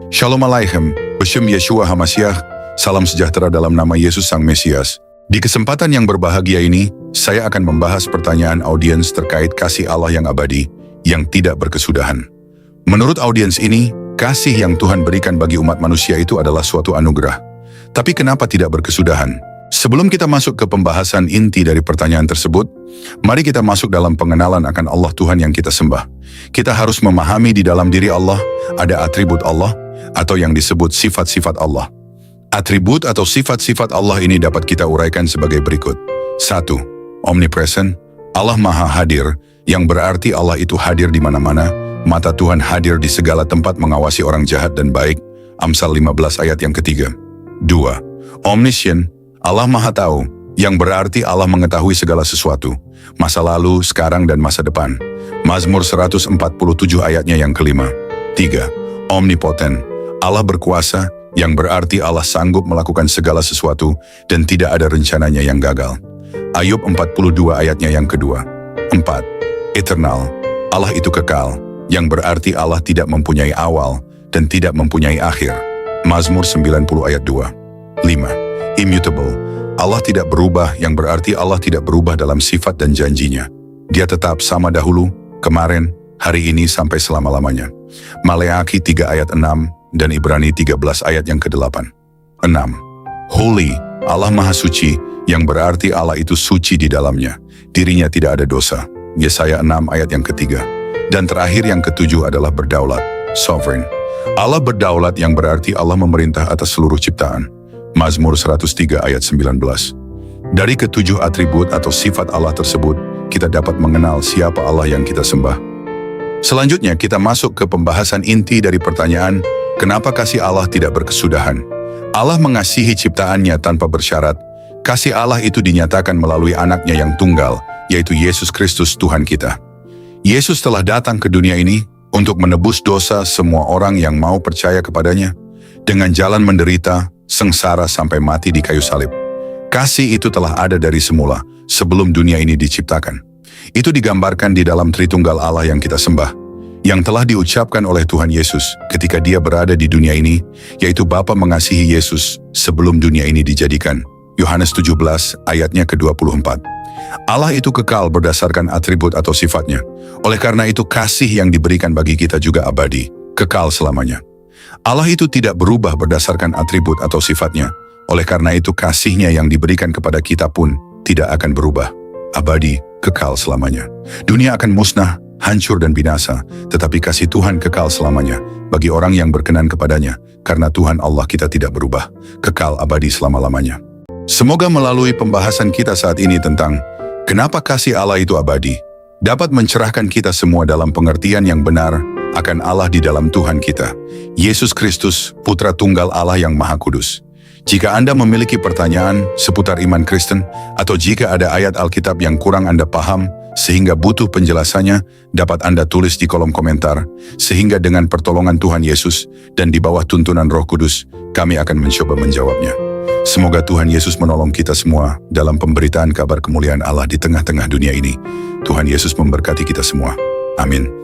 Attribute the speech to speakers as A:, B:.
A: Shalom Aleichem, Beshem Yeshua HaMashiach, salam sejahtera dalam nama Yesus Sang Mesias. Di kesempatan yang berbahagia ini, saya akan membahas pertanyaan audiens terkait kasih Allah yang abadi, yang tidak berkesudahan. Menurut audiens ini, kasih yang Tuhan berikan bagi umat manusia itu adalah suatu anugerah. Tapi kenapa tidak berkesudahan? Sebelum kita masuk ke pembahasan inti dari pertanyaan tersebut, mari kita masuk dalam pengenalan akan Allah Tuhan yang kita sembah. Kita harus memahami di dalam diri Allah ada atribut Allah, atau yang disebut sifat-sifat Allah. Atribut atau sifat-sifat Allah ini dapat kita uraikan sebagai berikut. 1. Omnipresent, Allah Maha Hadir, yang berarti Allah itu hadir di mana-mana, mata Tuhan hadir di segala tempat mengawasi orang jahat dan baik, Amsal 15 ayat yang ketiga. 2. Omniscient, Allah Maha Tahu, yang berarti Allah mengetahui segala sesuatu, masa lalu, sekarang, dan masa depan, Mazmur 147 ayatnya yang kelima. 3. Omnipotent, Allah berkuasa, yang berarti Allah sanggup melakukan segala sesuatu dan tidak ada rencananya yang gagal. Ayub 42 ayatnya yang kedua. 4. Eternal, Allah itu kekal, yang berarti Allah tidak mempunyai awal dan tidak mempunyai akhir. Mazmur 90 ayat 2. 5. Immutable, Allah tidak berubah, yang berarti Allah tidak berubah dalam sifat dan janjinya. Dia tetap sama dahulu, kemarin, hari ini sampai selama-lamanya. Maleakhi 3 ayat 6 dan Ibrani 13 ayat yang ke-8. 6. Holy, Allah Maha Suci, yang berarti Allah itu suci di dalamnya. Dirinya tidak ada dosa. Yesaya 6 ayat yang ketiga. Dan terakhir yang ketujuh adalah berdaulat, sovereign. Allah berdaulat, yang berarti Allah memerintah atas seluruh ciptaan. Mazmur 103 ayat 19. Dari ketujuh atribut atau sifat Allah tersebut, kita dapat mengenal siapa Allah yang kita sembah. Selanjutnya kita masuk ke pembahasan inti dari pertanyaan, kenapa kasih Allah tidak berkesudahan? Allah mengasihi ciptaannya tanpa bersyarat. Kasih Allah itu dinyatakan melalui anaknya yang tunggal, yaitu Yesus Kristus Tuhan kita. Yesus telah datang ke dunia ini untuk menebus dosa semua orang yang mau percaya kepadanya, dengan jalan menderita, sengsara sampai mati di kayu salib. Kasih itu telah ada dari semula, sebelum dunia ini diciptakan. Itu digambarkan di dalam Tritunggal Allah yang kita sembah, yang telah diucapkan oleh Tuhan Yesus ketika Dia berada di dunia ini, yaitu Bapa mengasihi Yesus sebelum dunia ini dijadikan. Yohanes 17 ayatnya ke-24. Allah itu kekal berdasarkan atribut atau sifatnya. Oleh karena itu kasih yang diberikan bagi kita juga abadi, kekal selamanya. Allah itu tidak berubah berdasarkan atribut atau sifatnya. Oleh karena itu kasihnya yang diberikan kepada kita pun tidak akan berubah, abadi, kekal selamanya. Dunia akan musnah, hancur dan binasa, tetapi kasih Tuhan kekal selamanya bagi orang yang berkenan kepadanya, karena Tuhan Allah kita tidak berubah, kekal abadi selama-lamanya. Semoga melalui pembahasan kita saat ini tentang kenapa kasih Allah itu abadi, dapat mencerahkan kita semua dalam pengertian yang benar akan Allah di dalam Tuhan kita, Yesus Kristus, Putra Tunggal Allah yang Maha Kudus. Jika Anda memiliki pertanyaan seputar iman Kristen, atau jika ada ayat Alkitab yang kurang Anda paham, sehingga butuh penjelasannya, dapat Anda tulis di kolom komentar, sehingga dengan pertolongan Tuhan Yesus dan di bawah tuntunan Roh Kudus, kami akan mencoba menjawabnya. Semoga Tuhan Yesus menolong kita semua dalam pemberitaan kabar kemuliaan Allah di tengah-tengah dunia ini. Tuhan Yesus memberkati kita semua. Amin.